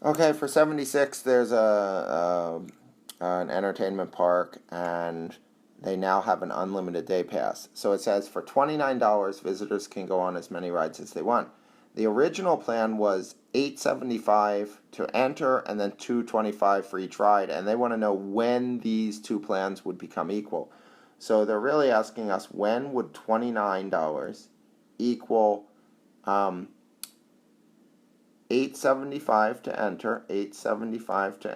Okay, for 76, there's an entertainment park, and they now have an unlimited day pass. So it says for $29, visitors can go on as many rides as they want. The original plan was $8.75 to enter and then $2.25 for each ride, and they want to know when these two plans would become equal. So they're really asking us, when would $29 equal $8.75 to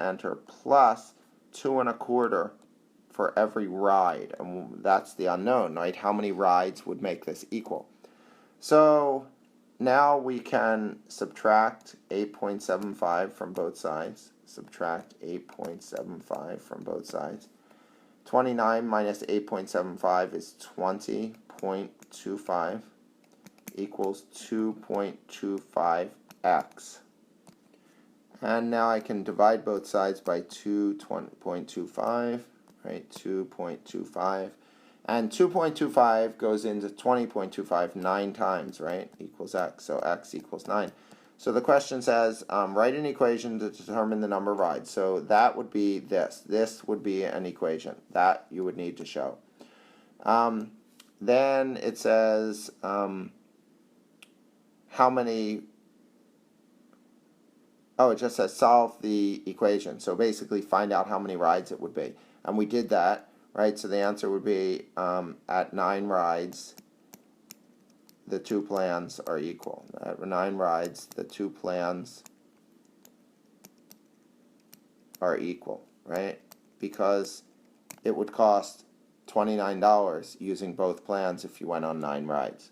enter, plus $2.25 for every ride, and that's the unknown, right? How many rides would make this equal? So now we can subtract 8.75 from both sides. Subtract 8.75 from both sides. 29 minus 8.75 is 20.25 equals 2.25x. And now I can divide both sides by 2.25, right? 2.25. And 2.25 goes into 20.25 9 times, right? Equals x. So x equals 9. So the question says, write an equation to determine the number of rides. So that would be this. This would be an equation that you would need to show. Then it says, how many... Oh, it just says solve the equation. So basically find out how many rides it would be. And we did that, right? So the answer would be at 9 rides, the two plans are equal. At 9 rides, the two plans are equal, right? Because it would cost $29 using both plans if you went on 9 rides.